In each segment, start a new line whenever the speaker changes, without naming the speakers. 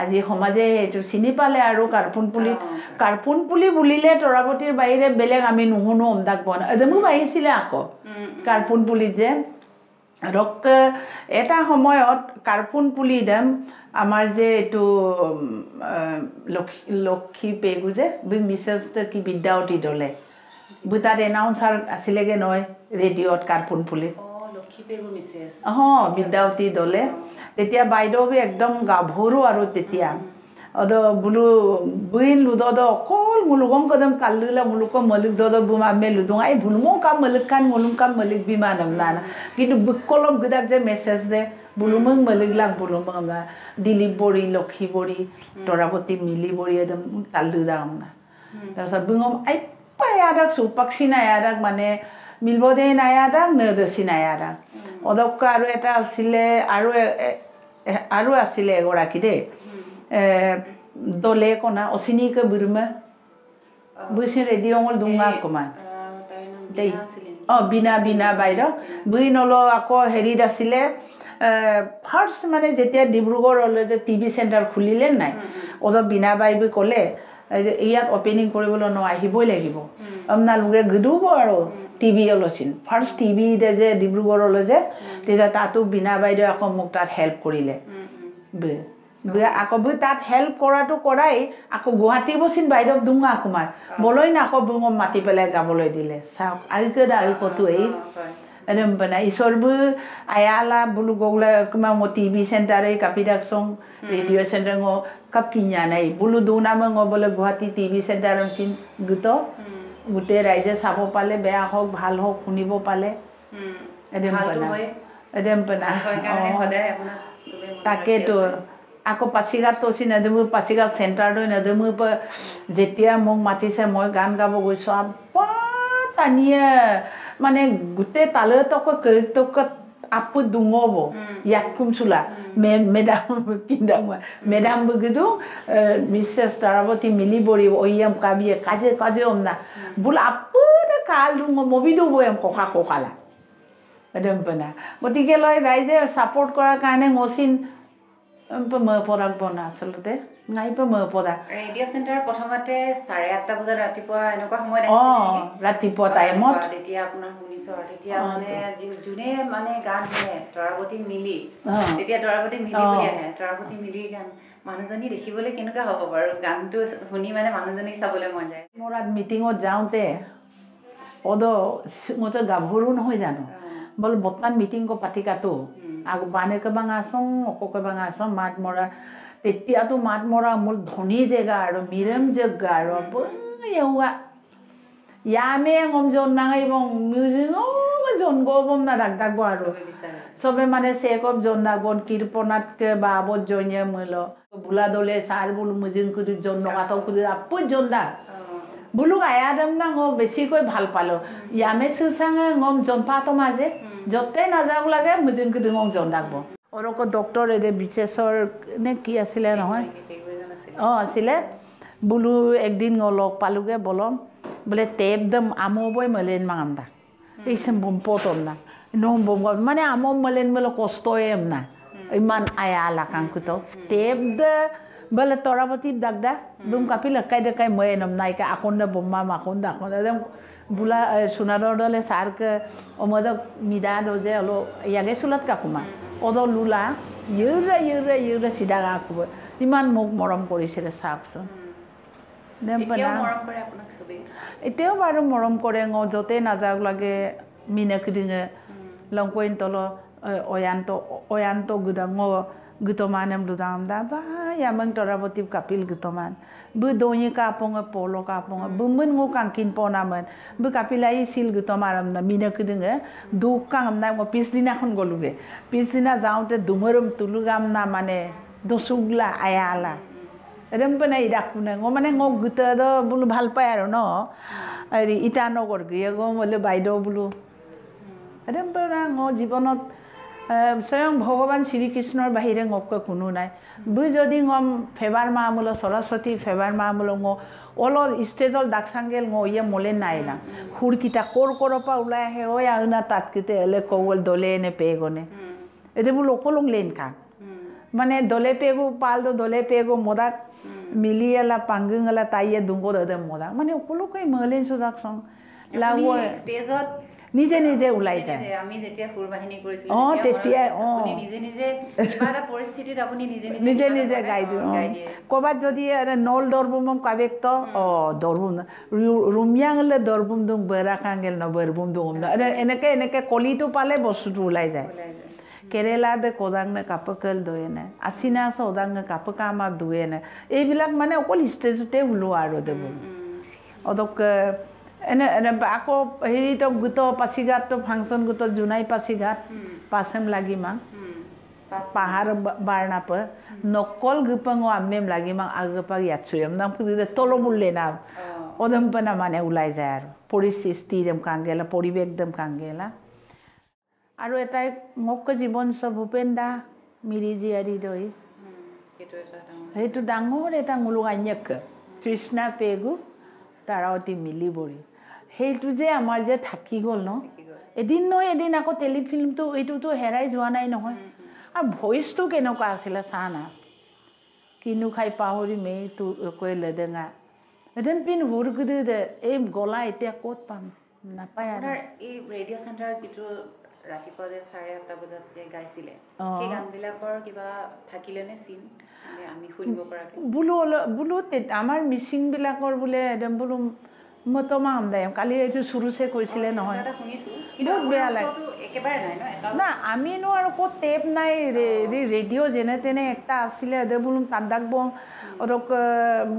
আজি সমাজে এইটো চিনি পালে আৰু কাৰ্পুন পুলি বুলিলে তৰাপতিৰ বাহিৰে বেলেগ আমি নুশুনো অমদাক পোৱা নাই এদমো বাঢ়িছিলে আকৌ কাৰ্পুন পুলিত যে ৰক এটা সময়ত কাৰ্পুন পুলি দেম আমাৰ যে এইটো লক্ষী পেগু যে মিছেছ কি বিদ্যাৱতী দলে তাত এনাউন্সাৰ আছিলেগে নহয় ৰেডিঅ'ত কাৰ্পুন পুলিত
লক্ষী পেগু মিছেছ
বিদ্যাৱতী দলে তেতিয়া বাইদেউ একদম গাভৰু আৰু তেতিয়া বোলো বুইন লুদদ অকল মুলুগম কদম কাল্লুলা মুলুকম মলিক দদ বুমা মে লুদুং আই ভুলমো কাম মলিক খান মুলুম কাম মলিক বিমানম না কিন্তু বুকলম গদাক যে মেছেজ দে বুলুমং মলিক লাগ বুলুমং না দিলীপ বড়ি লক্ষী বড়ি তৰাপতি মিলি বড়ি একদম কাল্লু দাম না তাৰপিছত বুঙম আই পায়াদাক সুপক্ষী নায়াদাক মানে মিলবদে নায়াদাক নদসি নায়াদাক অদক্ক আৰু এটা আছিলে আৰু আছিলে এগৰাকী দেই দলে কনা অচিনিকে বুৰমা বুইছে ৰেডিঅ'ঙল দুঙা কমান দেই বিনা বাইদেউ বুই নল আকৌ হেৰিত আছিলে ফাৰ্ষ্ট মানে যেতিয়া ডিব্ৰুগড়লৈ যে টিভি চেণ্টাৰ খুলিলে নাই বিনা বাইবি ক'লে ইয়াত অপেনিং কৰিবলৈ আহিবই লাগিব আপোনালোকে গদুব আৰু টিভি অলচিন ফাৰ্ষ্ট টিভি যে ডিব্ৰুগড়লৈ যে তেতিয়া তাতো বিনা বাইদেউ আকৌ মোক তাত হেল্প কৰিলে আকৌ তাত হেল্প কৰাটো কৰাই আকৌ গুৱাহাটী বচিন বাইদেউক দুঙা কুমাৰ বলৈ না আকৌ বুঙম মাতি পেলাই গাবলৈ দিলে চাওক আৰু কতো এই একদম বনাই ঈশ্বৰবো আয়ালা বুলু গগলা কিমা মো টিভি চেণ্টাৰে কাপিদাক চং ৰেডিঅ' চেণ্টাৰ কাপ কিনা নাই বুলু দুনামে বোলে গুৱাহাটী টিভি চেণ্টাৰ চিন গোটেই ৰাইজে চাব পালে বেয়া হওক ভাল হওক শুনিব পালে একদম তাকেতো আকৌ পাছিঘাট তচি নেদেমো পাছিঘাট চেণ্টাৰলৈ নেদেমো যেতিয়া মোক মাতিছে মই গান গাব গৈছোঁ আব্বা টানিয়ে মানে গোটেই তালৈ তক আপু দুঙব ইয়াক কুমচুলা মেডাম বুগিদু মিছেছ তৰাপতি মিলি বৰি অয়াম কাবিয়ে কাজে না বোলে আপু কাল দুঙ মবিদু বয়াম ককালা একদম পেনা গতিকে লৈ ৰাইজে ছাপৰ্ট কৰাৰ কাৰণে মচিন পৰাক বনা আচলতে নাই পদা
ৰেডিঅ' চেণ্টাৰ প্ৰথমতে 8:30 বজাত ৰাতিপুৱা এনেকুৱা সময়ত
ৰাতিপুৱা টাইমত
তেতিয়া আপোনাৰ শুনিছো আৰু তেতিয়া মানে যোনে মানে গান শুনে তৰাপতি মিলি তেতিয়া তৰাপতি মিলি বুলি আহে তৰাপতি মিলি গান মানুহজনী দেখিবলৈ কেনেকুৱা হ'ব বাৰু গানটো শুনি মানে মানুহজনীক চাবলৈ মন যায়
মোৰ মিটিঙত যাওঁতে মইতো গাভৰু নহয় জানো বল বৰ্তমান মিটিং পাতি কাটো আগো বানেকে বাঙাচং অককে বাঙাচং মাত মৰা তেতিয়াতো মাত মৰা মূল ধনী জেগা আৰু মিৰম জেগা আৰু ইয়ামে গম জন নাঙাইব মিউজিক জন গবম না ডাকব আৰু চবে মানে চেকপ জন নাগন কীৰ্পনাতকে বা আবত জনীয়ে মূল ভোলা দলে চাৰ বোলো মুজিন কুদি জন নগাতক কুদি আপু জন দা বোলো আয়াদম না বেছিকৈ ভাল পালো ইয়ামে সুচাঙে গম জনপাতো মাজে যতে নাযাব লাগে মুজিন কুদি গম জন ডাকব অৰক ডক্টৰ এদে বিচেছৰ নে কি আছিলে নহয় আছিলে বোলো একদিন লগ পালোগে বলম বোলে টেপ দম আমবই মলেন মামদা এইসম পতম না মানে আমম মলেন বলে কষ্টই না ইমান আয়ালা কাংকুতো টেপ দে বলে তৰাপতি দাগদা দুম কাপি লকাই দেকাই মই নম নাইকা আকন্দ বম্মা মাকন্দ আকন্দ একদম বুলা সোনাদৰ দলে সাৰকে অমদক মিদা দজে হলো ইয়াগে চুলত কাকুমা লুলা ইউৰে চিধা কাকুব ইমান মোক মৰম কৰিছিলে চাওকচোন এতিয়াও বাৰু মৰম কৰে য'তে নাযাওক লাগে মিনকি দিঙে লংকইন তল অয়ান্ত গুদাং গুতমানম দুদাম দা বা ইয়ামং তৰাপতি কাপিল গুতমান বু দঞি কাপং পল কাপং বুমন ngô কাংকিন পনামন বু কাপিলাই সিল গুতমাৰম না মিনকি দিঙে দুখ কাম না পিছদিনাখন গলোগে পিছদিনা যাওঁতে দুমৰম তুলুগাম না মানে দসুগলা আয়ালা একদম পেনাই ডাকুনে মানে গুতে বোলো ভাল পায় আৰু ন হেৰি ইটানগৰ গিয়ে বোলে বাইদেউ বোলো একদম পেনা জীৱনত স্বয়ং ভগৱান শ্ৰীকৃষ্ণৰ বাহিৰে ngokকৈ কোনো নাই বুই যদি ngম ফেবাৰ মা আমুল সৰস্বতী ফেবাৰ মা আমুল অলর স্টেজল ডাকসাঙ্গেল ইয়ে মলে নাই না হুড়কিটা কোরপা ওলাই আহে ওই আনা তাতকিতে এলে কৌল দলে এনে পেগনে এতে বলো অকলং লেন কাম মানে দলে পেগো পালদো দলে পেগো মোদাক মিলিয়ালা পাঙ্গিংলা তাইয়ে দুঙ্গো দে মোদাক মানে ওকলোকৈ মলেন সুদাক সং লাগো
স্টেজত
নিজে নিজে ওলাই যায়
আমি যেতিয়া সুৰবাহিনী কৰিছিল
তেতিয়া
আপুনি নিজে নিজে কিবা এটা পৰিস্থিতিত আপুনি
নিজে নিজে গাই দিওঁ ক'ৰবাত যদি নল দৰবুম কাবেক্ত দৰবুম ৰুমিয়াংলে দৰবুম দুং বেৰাকাংগেল ন বেৰবুম দুং এনেকে কলিটো পালে বস্তুটো ওলাই যায় কেৰেলাতে কোদাংনে কাপকেল দয়েনে আছিনা সদাংনে কাপকা আমাৰ দুয়েনে এইবিলাক মানে অকল ষ্টেজতে ওলোৱা আৰু দেবুম অদক এনে আকৌ হেৰিতো গোট পাছিঘাটটো ফাংচন গোট জোনাই পাছিঘাট পাছেম লাগি মাং পাহাৰ বাৰনাপ নকল গপাং আমেম লাগি মাং আগপাক ইয়াত চুয়ম নাম তল বুললে না অদম্পনা মানে ওলাই যায় আৰু পৰিস্থিতি যেম কাংগেলা পৰিৱেশ দেম কাংগেলা আৰু এটাই মোক জীৱন চব ভূপেন দা মিৰি জীয়াৰী দৈ সেইটো ডাঙৰ এটা মুলুগান্যক তৃষ্ণা পেগু তাৰাৱতী মিলিবৰী সেইটো যে আমাৰ যে থাকি গ'ল ন এদিন নহয় এদিন আকৌ টেলিফিল্মটো এইটোতো হেৰাই যোৱা নাই নহয় আৰু ভইচটো কেনেকুৱা আছিলে চা না কিনো খাই পাহৰি মেই তো কৈ লেদেঙা এদিন পিন হুৰগুদি দে এই গলা এতিয়া ক'ত পাম নাপায় আৰু
এই ৰেডিঅ' চেণ্টাৰ যিটো ৰাতিপুৱা যে 8:30 বজাত যে গাইছিলে সেই গানবিলাকৰ কিবা থাকিলেনে চিন আমি শুনিব পৰাকে
বোলো আমাৰ মিচিংবিলাকৰ বোলে একদম বোলো মতমা আমদাই কালি এইটো চুৰুচে কৈছিলে নহয় বহুত বেয়া লাগে না আমিনো আৰু ক'ত টেপ নাই ৰেডিঅ' যেনে তেনে একটা আছিলে বোলো তাত ডাকব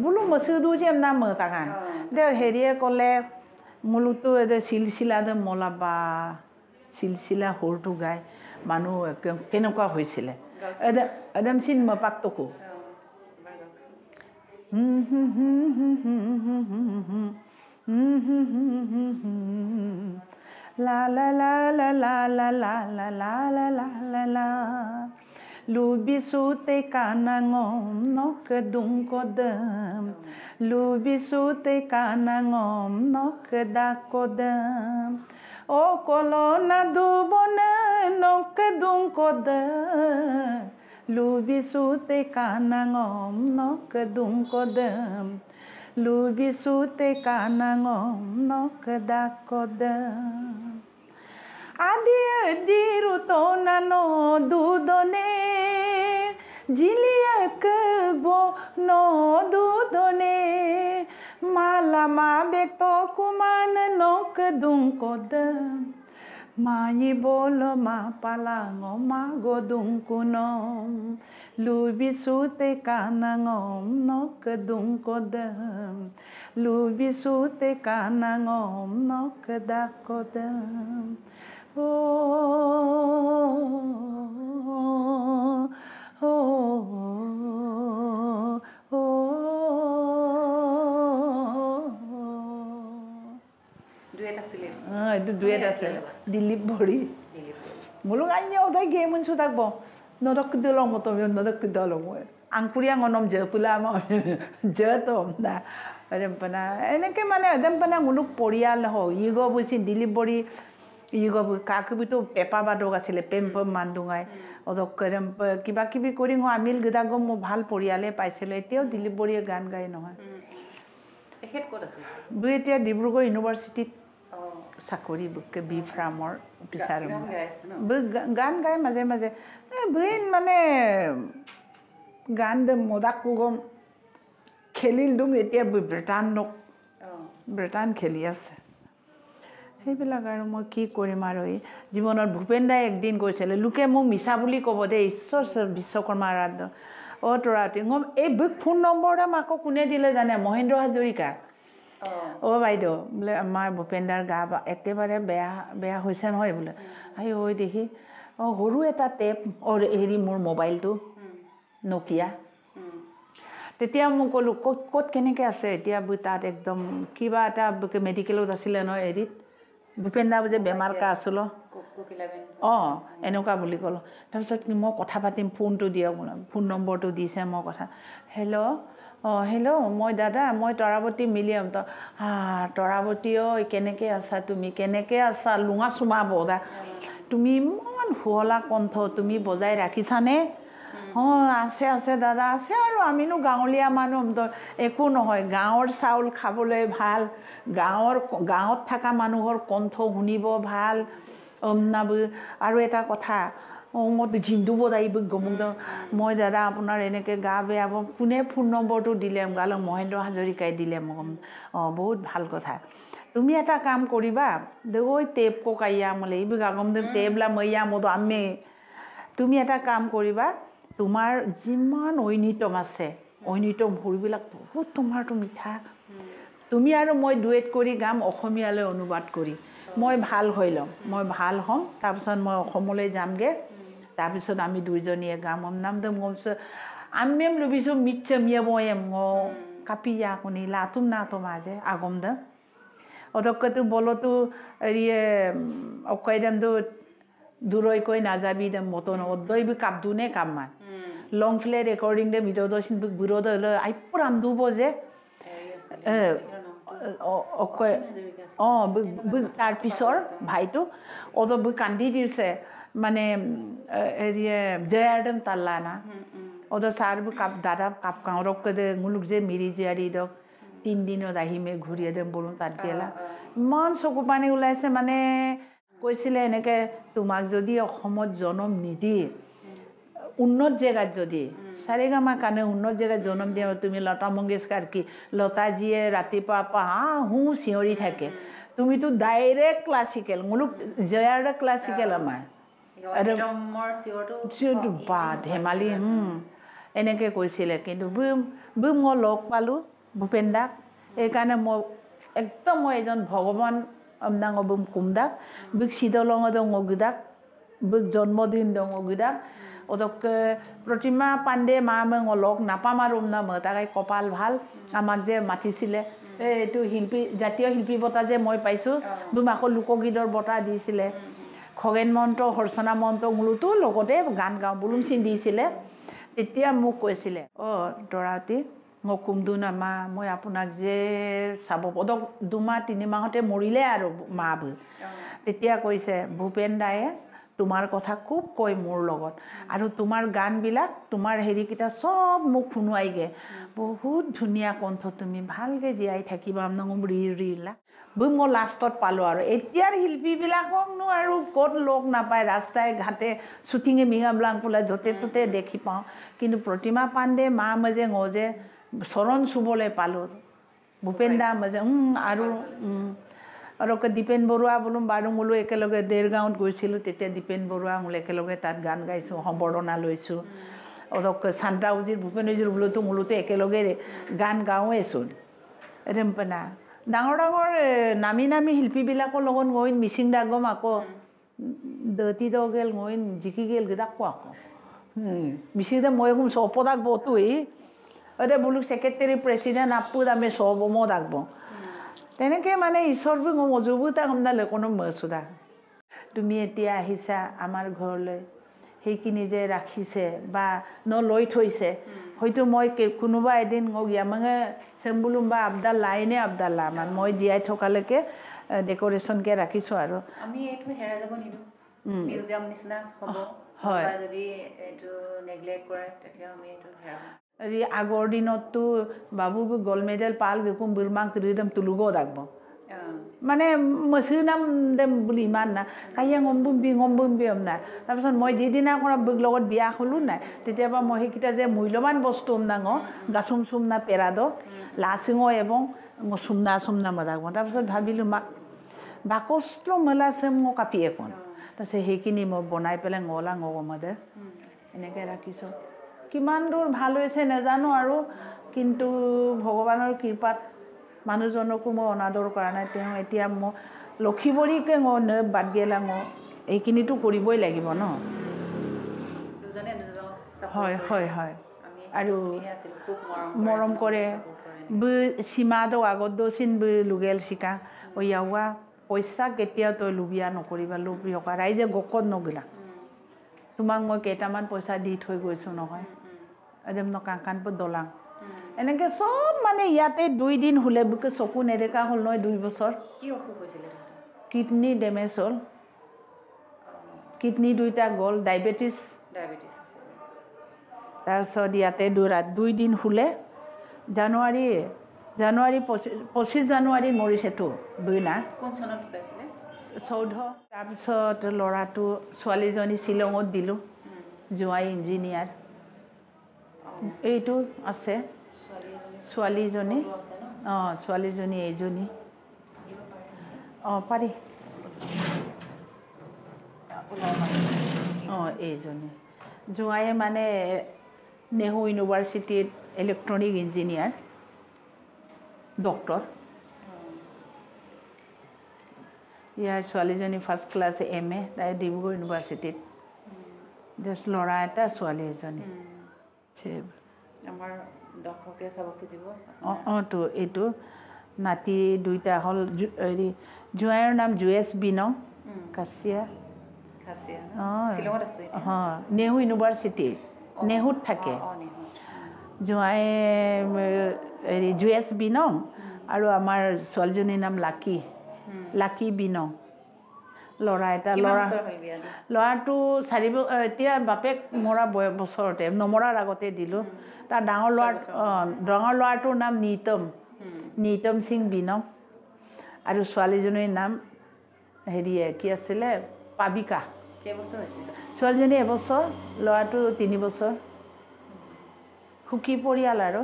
বোলো মচুদু যে না মতাগান দে হেৰিয়ে ক'লে মোলোতো চিলচিলা দে মলাবা চিলচিলা সুৰটো গাই মানুহ কেনেকুৱা হৈছিলে একদম চিন পাকটোকো la la la la la la la la la la la la la lubi sute kanangom nok dung kodam lubi sute kanangom nok da kodam o kolona dubona nok dung kodam lubi sute kanangom nok dung kodam lubi sute kanangom nok da kodam adi diruto nano dudone jiliak bo no dudone malama bekto kuman nok dung kodam Mayi bolo ma palango ma godung kunom lubi sute kanangom nok dung kodam lubi sute kanangom nok da kodam oh oh oh duet asile dilip bori mulung anya odai game un sudak bo nodok dolong moto nodok dolong angkuria ngonom je pula ma je to na adem pana eneke mane adem pana muluk porial ho igo busi dilip bori igo kakubi to pepa badok asile pempom mandungai odok kerem kiba kibi kori ngo amil gidago mo bhal poriale paisile etio dilip bori gan gai নহয়
তেখেত ক'ত আছে
বুই এতিয়া ডিব্ৰুগড় ইউনিভাৰ্চিটিত চাকৰি বুকে B ফাৰ্মৰ officer গান গাই মাজে মাজে বুইন মানে গান দে মদাক কুগম খেলিল দুম এতিয়া ব্ৰিটান খেলি আছে সেইবিলাক আৰু মই কি কৰিম আৰু এই জীৱনত ভূপেন দাই একদিন কৈছিলে লোকে মোক মিছা বুলি ক'ব দে ঈশ্বৰ বিশ্বকৰ্মা আৰাধ্য তৰাতি এই ফোন নম্বৰটা মাকো কোনে দিলে জানে মহেন্দ্ৰ হাজৰিকা বাইদেউ বোলে আমাৰ ভূপেনদাৰ গা একেবাৰে বেয়া হৈছে নহয় বোলে আই ঐ দেখি সৰু এটা টেপ হেৰি মোৰ মোবাইলটো নকিয়া তেতিয়া মই ক'লোঁ ক'ত কেনেকৈ আছে এতিয়া তাত একদম কিবা এটা মেডিকেলত আছিলে নহয় হেৰিত ভূপেন দা যে বেমাৰ কা আছিলোঁ এনেকুৱা বুলি ক'লোঁ তাৰপিছত মই কথা পাতিম ফোনটো দিয়ক বোলে ফোন নম্বৰটো দিছে মই কথা হেল্ল' মই দাদা মই তৰাৱতী মিলিয়াম তৰাৱতী কেনেকৈ আছা তুমি কেনেকৈ আছা লুঙা চুমা বদা তুমি ইমান শুৱলা কণ্ঠ তুমি বজাই ৰাখিছানে আছে আছে দাদা আছে আৰু আমিনো গাঁৱলীয়া মানুহ একো নহয় গাঁৱৰ চাউল খাবলৈ ভাল গাঁৱত থকা মানুহৰ কণ্ঠ শুনিব ভাল আৰু এটা কথা মই জিন্দু বজাইব গমুক মই দাদা আপোনাৰ এনেকৈ গা বেয়া কোনে ফোন নম্বৰটো দিলে গালে মহেন্দ্ৰ হাজৰিকাই দিলে মোক বহুত ভাল কথা তুমি এটা কাম কৰিবা ঐ টেপ ককাইয়া মোলে এই গাগম টেবলা মৈয়া মতো আমি তুমি এটা কাম কৰিবা তোমাৰ যিমান ঐনিতম আছে ঐনিতম ভৰিবিলাক বহুত তোমাৰতো মিঠা তুমি আৰু মই ডুৱেট কৰি গাম অসমীয়ালৈ অনুবাদ কৰি মই ভাল হৈ ল'ম মই ভাল হ'ম তাৰপিছত মই অসমলৈ যামগৈ তাৰপিছত আমি দুইজনীয়ে গাম নামদম গমছো আমিম লুবিছোঁ মিচ্ছমিয়া বয়েম কাপিয়া কোনি লাতুম নাতুম আজে আগম দম অদক্কতো বলতো এৰিয়ে অকইদামতো দূৰৈকৈ নাযাবি দম মতন অদ্দৈবি কাপদুনে কামমান লং ফ্লে ৰেকৰ্ডিং দে ভিতৰদৰ্শন বিৰোধ হ'লে আইপুৰ আমদুব যে তাৰপিছৰ ভাইটো অদ কান্দি দিছে মানে হেৰিয়ে জয়াৰদম তাল্লা না অদ ছাৰ কাপ দাদা কাপ কাউৰক দে মুলুক যে মিৰি জীয়াৰী দক 3 দিনত আহিমে ঘূৰিয়ে দেম বলুন তাত গেলা ইমান চকু পানী ওলাইছে মানে কৈছিলে এনেকৈ তোমাক যদি অসমত জনম নিদিয়ে উন্নত জেগাত যদি সাৰেগামা কাৰণে উন্নত জেগাত জনম দিয়ে তুমি লতা মংগেশকাৰ কি লতাজীয়ে ৰাতিপুৱা চিঞৰি থাকে তুমিতো ডাইৰেক্ট ক্লাছিকেল মুলুক জয়াৰ ক্লাছিকেল আমাৰ বা ধেমালি এনেকৈ কৈছিলে কিন্তু মই লগ পালোঁ ভূপেন দাক এইকাৰণে মই একদম মই এজন ভগৱান আমদাং বুম কুমদাক বিক চিদলং দং অগুদাক বিক জন্মদিন দং অগুদাক ওদকে প্ৰতিমা পাণ্ডে মা মং লগ নাপাম আৰু তাই কপাল ভাল আমাক যে মাতিছিলে এইটো শিল্পী জাতীয় শিল্পী বঁটা যে মই পাইছোঁ বুম আকৌ লোকগীতৰ বঁটা দিছিলে খগেন মহন্ত হৰ্ষণা মহন্ত মোলোতো লগতে গান গাওঁ বুলুম চিন দিছিলে তেতিয়া মোক কৈছিলে দৰাৱতী মই কুমদু নামা মই আপোনাক যে চাব পদক 2 মাহ 3 মাহতে মৰিলে আৰু মাবোৰ তেতিয়া কৈছে ভূপেন দায়ে তোমাৰ কথা খুব কয় মোৰ লগত আৰু তোমাৰ গানবিলাক তোমাৰ হেৰিকেইটা চব মোক শুনুৱাইগে বহুত ধুনীয়া কণ্ঠ তুমি ভালকৈ জীয়াই থাকিবা নঙম ৰিলা বুম মই লাষ্টত পালোঁ আৰু এতিয়াৰ শিল্পীবিলাককনো আৰু ক'ত লগ নাপায় ৰাস্তাই ঘাটে শ্বুটিঙে মিঙাবলাং পোলা য'তে ত'তে দেখি পাওঁ কিন্তু প্ৰতিমা পাণ্ডে মা মজে যে চৰণ চুবলৈ পালোঁ ভূপেন দা মজে আৰু দীপেন বৰুৱা বোলো বাৰু মোলো একেলগে দেৰগাঁৱত গৈছিলোঁ তেতিয়া দীপেন বৰুৱা মোলো একেলগে তাত গান গাইছোঁ সম্বৰ্ধনা লৈছোঁ শান্তা উজিৰ ভূপেন উজিৰ মোলোতো একেলগে গান গাওঁৱেচোন ৰেম্পনা ডাঙৰ ডাঙৰ নামী শিল্পীবিলাকৰ লগত গৈ মিচিং দাগম আকৌ দতি দ গেল গৈ জিকি গেল গেদাক আকৌ মিচিং দা মই এখন চপদাক বতুই বোলো ছেক্ৰেটাৰী প্ৰেচিডেণ্ট আপু আমি চব মই দাগব তেনেকৈ মানে ঈশ্বৰবোৰ মজুবুতা কমদালে কোনো মচুদা তুমি এতিয়া আহিছা আমাৰ ঘৰলৈ সেইখিনি যে ৰাখিছে বা লৈ থৈছে হয়তো মই কোনোবা এদিন ইয়ামাঙে চেম্বুলুম বা আব্দাল্লাইনে আব্দাল্লা মানে মই জীয়াই থকালৈকে ডেক'ৰেশ্যনকৈ ৰাখিছোঁ আৰু
আমি এইটো হেৰাই যাব নিদিওঁ মিউজিয়াম নিচিনা হ'ব
হয়
যদি এইটো নেগলেক্ট কৰে তেতিয়া আমি এইটো হেৰাব
আগৰ দিনততো বাবু গ'ল্ড মেডেল পাল বিকুম বিৰমাং কিৰিদম তুলুগো দাগব মানে মচুৰ নাম দেম বুলি ইমান না কাইয়া গম বুম্বি না তাৰপিছত মই যিদিনা কৰা লগত বিয়া হ'লোঁ নাই তেতিয়াবা মই সেইকেইটা যে মূল্যৱান বস্তু ডাঙ গাচুম চুমনা পেৰাদ লাচিঙ এবং চুমনা মদাগব তাৰপিছত ভাবিলোঁ বাকস্ত্ৰ মেলা চেম মই কাপি এখন তাৰপিছত সেইখিনি মই বনাই পেলাই ngলা মদে এনেকৈ ৰাখিছোঁ কিমান দূৰ ভাল হৈছে নাজানো আৰু কিন্তু ভগৱানৰ কৃপাত মানুহজনকো মই অনাদৰ কৰা নাই তেওঁ এতিয়া মই লক্ষীবৰীকে বাদ গেলা এইখিনিতো কৰিবই লাগিব ন হয় হয় হয় আৰু মৰম কৰে সীমাদ আগত দচিন লুগেল চিকা ইয়াৱা পইচা কেতিয়াও তই লুবিয়া নকৰিবা লোভিয়কা ৰাইজে গকত নগিলা তোমাক মই কেইটামান পইচা দি থৈ গৈছোঁ নহয় একদম কাণপুৰ দলাং এনেকৈ চব মানে ইয়াতে 2 দিন হ'লে বুকে চকু নেদেখা হ'ল নহয় 2 বছৰ
কি অসুখ হৈছিলে
কিডনি ডেমেজ হ'ল কিডনি 2টা গ'ল ডায়েবেটিছ তাৰপিছত ইয়াতে 2 দিন শুলে জানুৱাৰী 25 জানুৱাৰী মৰিছেতো 2 না
কোন চনত ঢুকাইছিলে
14 তাৰপিছত ল'ৰাটো ছোৱালীজনী শ্বিলঙত দিলোঁ জোৱাই ইঞ্জিনিয়াৰ এইটো আছে ছোৱালীজনী ছোৱালীজনী এইজনী পাৰি এইজনী জোৱায়ে মানে নেহৰু ইউনিভাৰ্চিটিত ইলেক্ট্ৰনিক ইঞ্জিনিয়াৰ ডক্টৰ ইয়াৰ ছোৱালীজনী ফাৰ্ষ্ট ক্লাছ MA তাই ডিব্ৰুগড় ইউনিভাৰ্চিটিত জাষ্ট ল'ৰা এটা ছোৱালী এজনী
আমাৰ দৰ্শকে চাব খুজিব
তো এইটো নাতি 2টা হ'ল হেৰি জোৱাইৰ নাম জুয়েছ বিনং কাছিয়া
শ্বিলঙত আছে
নেহৰু ইউনিভাৰ্চিটি নেহুত থাকে জোৱাই হেৰি জুয়েছ বিনং আৰু আমাৰ ছোৱালীজনীৰ নাম লাকি বিনং ল'ৰা এটা ল'ৰাটো 4 এতিয়া বাপেক মৰা বছৰতে নমৰাৰ আগতে দিলোঁ তাৰ ডাঙৰ ল'ৰাটোৰ নাম নিতম সিং বিনং আৰু ছোৱালীজনীৰ নাম হেৰিয়ে কি আছিলে পাবিকা ছোৱালীজনী এবছৰ ল'ৰাটো 3 বছৰ সুখী পৰিয়াল আৰু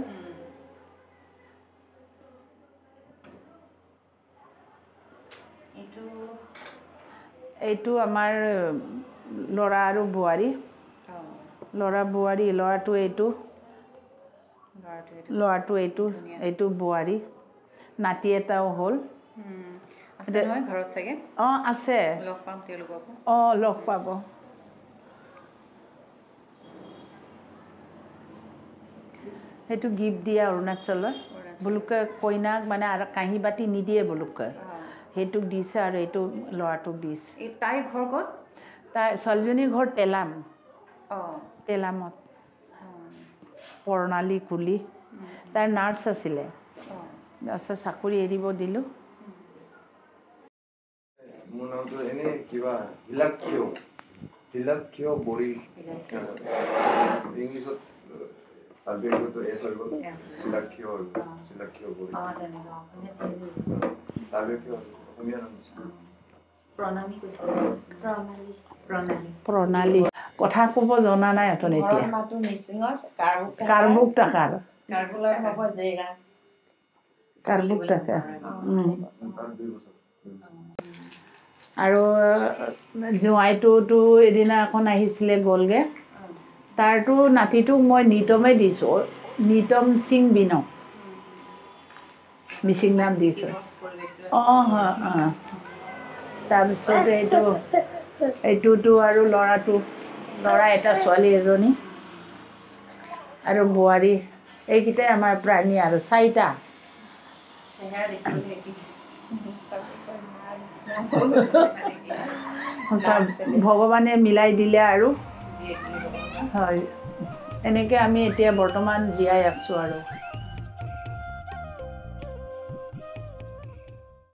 এইটো আমাৰ ল'ৰা আৰু বোৱাৰী ল'ৰাটো এইটো বোৱাৰী নাতি এটাও হ'ল আছে লগ পাব সেইটো গিফ্ট দিয়ে অৰুণাচলত বুলুকে কইনাক মানে আৰু কাঁহী বাতি নিদিয়ে বুলুকে সেইটোক দিছে আৰু এইটো ল'ৰাটোক দিছে
তাইৰ ঘৰ ক'ত
তাই ছোৱালীজনীৰ ঘৰ তেলামত প্ৰণালী কুলি তাইৰ নাৰ্ছ আছিলে তাৰপিছত চাকৰি এৰিব দিলোঁ
মোৰ নামটো এনে কিবা হিলাক্ষীয় বড়ি ইংলিছত আলবেগটো এছ হৈ গ'ল শিলাক্ষীয় বড়ি আলবেগীয় অসমীয়া নাম
প্ৰণালী কথা ক'ব জনা নাই অথনি এতিয়া কাৰবুক টাকাৰ আৰু জোৱাইটোতো এদিনাখন আহিছিলে গ'লগৈ তাৰতো নাতিটোক মই নিতমেই দিছোঁ নিতম সিং বিনং মিচিং নাম দিছোঁ তাৰপিছত এইটোতো আৰু ল'ৰা এটা ছোৱালী এজনী আৰু বোৱাৰী এইকেইটাই আমাৰ প্ৰাণী আৰু 4টা ভগৱানে মিলাই দিলে আৰু হয় এনেকৈ আমি এতিয়া বৰ্তমান জীয়াই আছোঁ আৰু